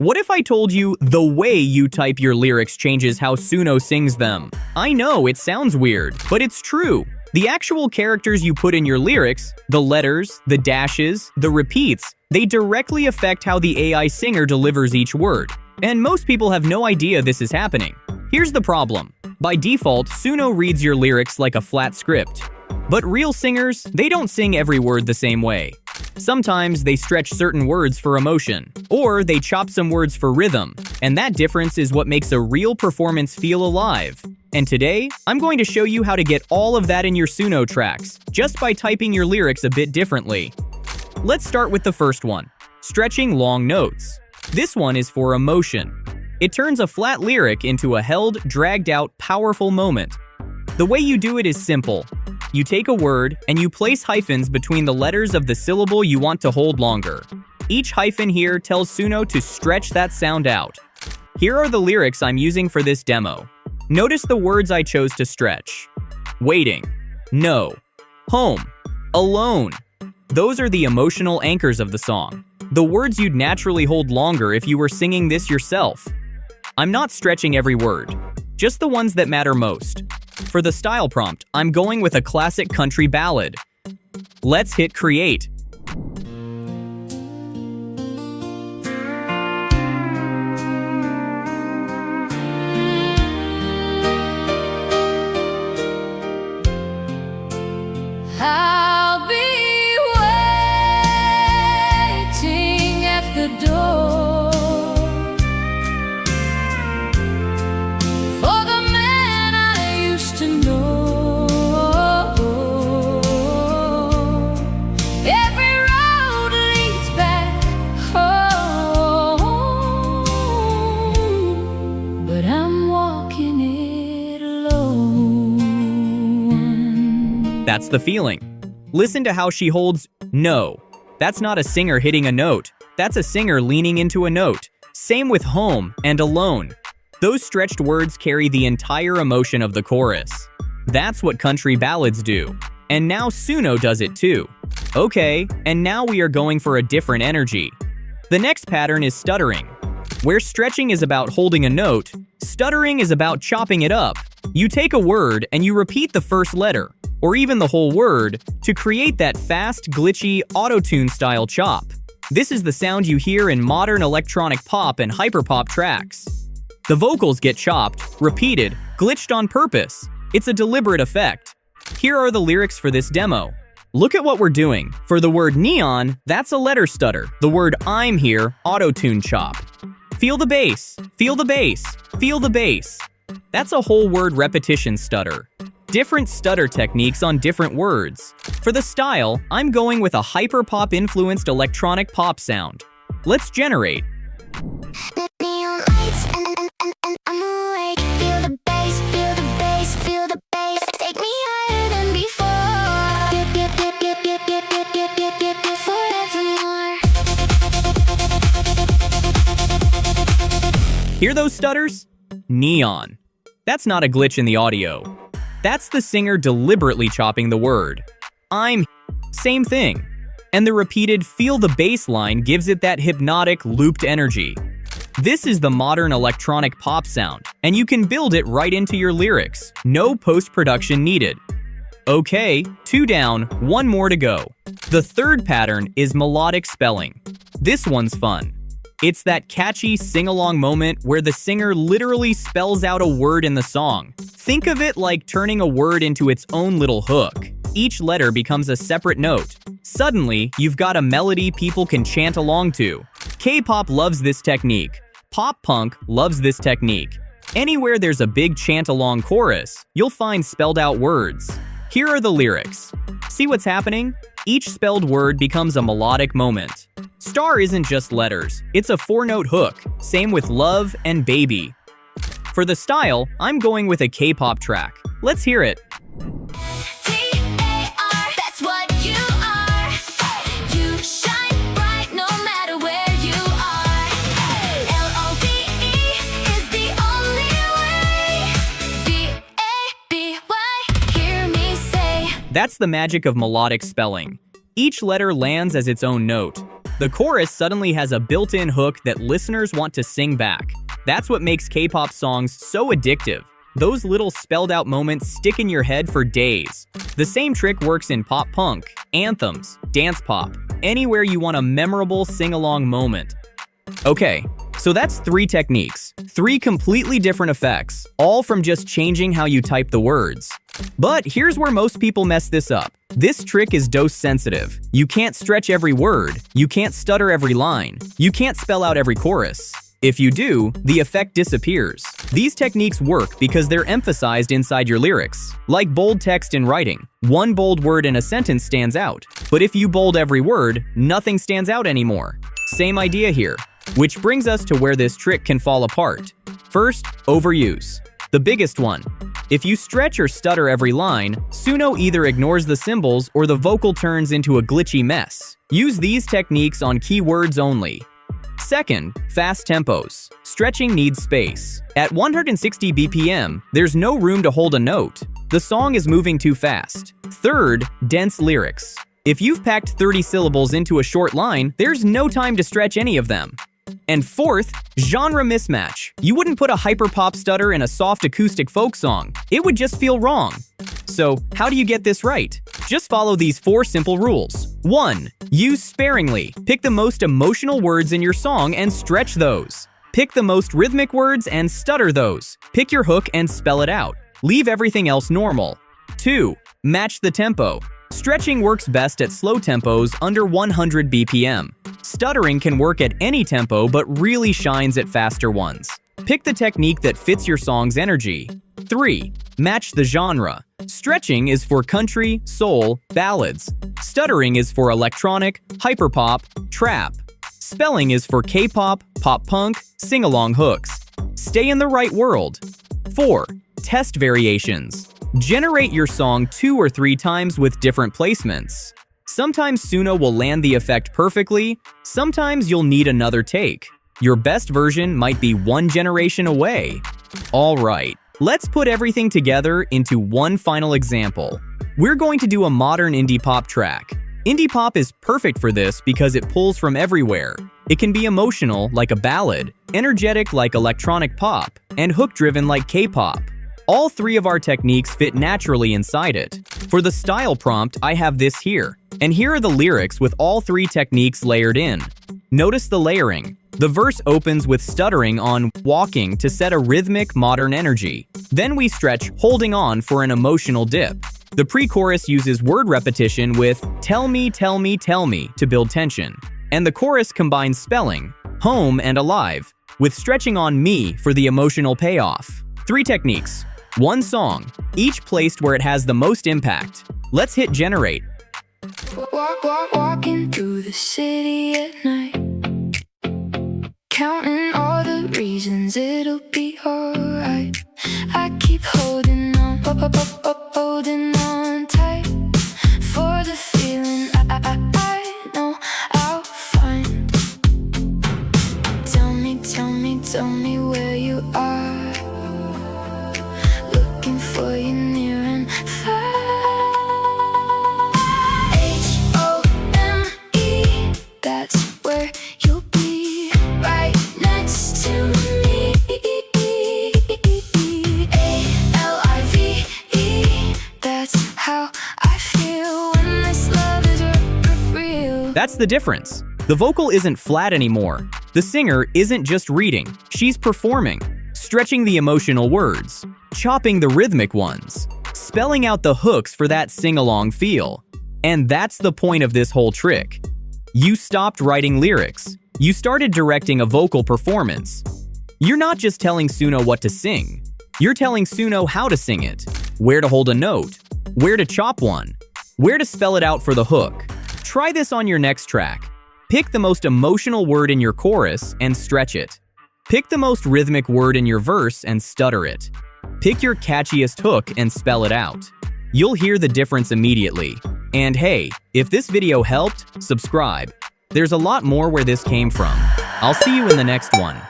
What if I told you the way you type your lyrics changes how Suno sings them? I know, it sounds weird, but it's true. The actual characters you put in your lyrics, the letters, the dashes, the repeats, they directly affect how the AI singer delivers each word. And most people have no idea this is happening. Here's the problem. By default, Suno reads your lyrics like a flat script. But real singers, they don't sing every word the same way. Sometimes they stretch certain words for emotion, or they chop some words for rhythm, and that difference is what makes a real performance feel alive. And today, I'm going to show you how to get all of that in your Suno tracks, just by typing your lyrics a bit differently. Let's start with the first one, stretching long notes. This one is for emotion. It turns a flat lyric into a held, dragged out, powerful moment. The way you do it is simple. You take a word and you place hyphens between the letters of the syllable you want to hold longer. Each hyphen here tells Suno to stretch that sound out. Here are the lyrics I'm using for this demo. Notice the words I chose to stretch. Waiting, no, home, alone. Those are the emotional anchors of the song. The words you'd naturally hold longer if you were singing this yourself. I'm not stretching every word, just the ones that matter most. For the style prompt, I'm going with a classic country ballad. Let's hit create. I'll be waiting at the door. That's the feeling. Listen to how she holds no. That's not a singer hitting a note. That's a singer leaning into a note. Same with home and alone. Those stretched words carry the entire emotion of the chorus. That's what country ballads do. And now Suno does it too. Okay, and now we are going for a different energy. The next pattern is stuttering. Where stretching is about holding a note, stuttering is about chopping it up. You take a word and you repeat the first letter, or even the whole word, to create that fast, glitchy, autotune-style chop. This is the sound you hear in modern electronic pop and hyperpop tracks. The vocals get chopped, repeated, glitched on purpose. It's a deliberate effect. Here are the lyrics for this demo. Look at what we're doing. For the word neon, that's a letter stutter. The word I'm here, auto-tune chop. Feel the bass, feel the bass, feel the bass. That's a whole word repetition stutter. Different stutter techniques on different words. For the style, I'm going with a hyperpop influenced electronic pop sound. Let's generate. Neon lights and I'm awake. Feel the bass, feel the bass, feel the bass. Take me higher than before. Forevermore. Hear those stutters? Neon. That's not a glitch in the audio. That's the singer deliberately chopping the word. I'm same thing. And the repeated feel the bass line gives it that hypnotic, looped energy. This is the modern electronic pop sound, and you can build it right into your lyrics. No post-production needed. Okay, 2 down, 1 more to go. The third pattern is melodic spelling. This one's fun. It's that catchy sing-along moment where the singer literally spells out a word in the song. Think of it like turning a word into its own little hook. Each letter becomes a separate note. Suddenly, you've got a melody people can chant along to. K-pop loves this technique. Pop-punk loves this technique. Anywhere there's a big chant-along chorus, you'll find spelled-out words. Here are the lyrics. See what's happening? Each spelled word becomes a melodic moment. Star isn't just letters, it's a 4-note hook. Same with love and baby. For the style, I'm going with a K-pop track. Let's hear it. That's what you are. You shine bright no matter where you are. LOVE is the only way. BABY, hear me say. That's the magic of melodic spelling. Each letter lands as its own note. The chorus suddenly has a built-in hook that listeners want to sing back. That's what makes K-pop songs so addictive. Those little spelled-out moments stick in your head for days. The same trick works in pop-punk, anthems, dance pop, anywhere you want a memorable sing-along moment. Okay, so that's 3 techniques, 3 completely different effects, all from just changing how you type the words. But here's where most people mess this up. This trick is dose sensitive. You can't stretch every word, you can't stutter every line, you can't spell out every chorus. If you do, the effect disappears. These techniques work because they're emphasized inside your lyrics. Like bold text in writing, one bold word in a sentence stands out. But if you bold every word, nothing stands out anymore. Same idea here. Which brings us to where this trick can fall apart. First, overuse. The biggest one. If you stretch or stutter every line, Suno either ignores the symbols or the vocal turns into a glitchy mess. Use these techniques on keywords only. Second, fast tempos. Stretching needs space. At 160 BPM, there's no room to hold a note. The song is moving too fast. Third, dense lyrics. If you've packed 30 syllables into a short line, there's no time to stretch any of them. And fourth, genre mismatch. You wouldn't put a hyperpop stutter in a soft acoustic folk song. It would just feel wrong. So, how do you get this right? Just follow these 4 simple rules. 1. Use sparingly. Pick the most emotional words in your song and stretch those. Pick the most rhythmic words and stutter those. Pick your hook and spell it out. Leave everything else normal. 2. Match the tempo. Stretching works best at slow tempos under 100 BPM. Stuttering can work at any tempo but really shines at faster ones. Pick the technique that fits your song's energy. 3. Match the genre. Stretching is for country, soul, ballads. Stuttering is for electronic, hyperpop, trap. Spelling is for K-pop, pop-punk, sing-along hooks. Stay in the right world. 4. Test variations. Generate your song 2 or 3 times with different placements. Sometimes Suno will land the effect perfectly, sometimes you'll need another take. Your best version might be 1 generation away. Alright, let's put everything together into one final example. We're going to do a modern indie pop track. Indie pop is perfect for this because it pulls from everywhere. It can be emotional like a ballad, energetic like electronic pop, and hook-driven like K-pop. All 3 of our techniques fit naturally inside it. For the style prompt, I have this here. And here are the lyrics with all 3 techniques layered in. Notice the layering. The verse opens with stuttering on walking to set a rhythmic, modern energy. Then we stretch holding on for an emotional dip. The pre-chorus uses word repetition with tell me, tell me, tell me to build tension. And the chorus combines spelling, home and alive, with stretching on me for the emotional payoff. 3 techniques. 1 song, each placed where it has the most impact. Let's hit generate. Walking through the city at night, counting all the reasons it'll be alright. I keep holding on, holding on tight for the feeling I know I'll find. Tell me where you are. Looking for you near and far. HOME, that's where you'll be, right next to me. ALIVE, that's how I feel when this love is real. That's the difference. The vocal isn't flat anymore. The singer isn't just reading, she's performing, stretching the emotional words, chopping the rhythmic ones, spelling out the hooks for that sing-along feel. And that's the point of this whole trick. You stopped writing lyrics. You started directing a vocal performance. You're not just telling Suno what to sing. You're telling Suno how to sing it, where to hold a note, where to chop one, where to spell it out for the hook. Try this on your next track. Pick the most emotional word in your chorus and stretch it. Pick the most rhythmic word in your verse and stutter it. Pick your catchiest hook and spell it out. You'll hear the difference immediately. And hey, if this video helped, subscribe. There's a lot more where this came from. I'll see you in the next one.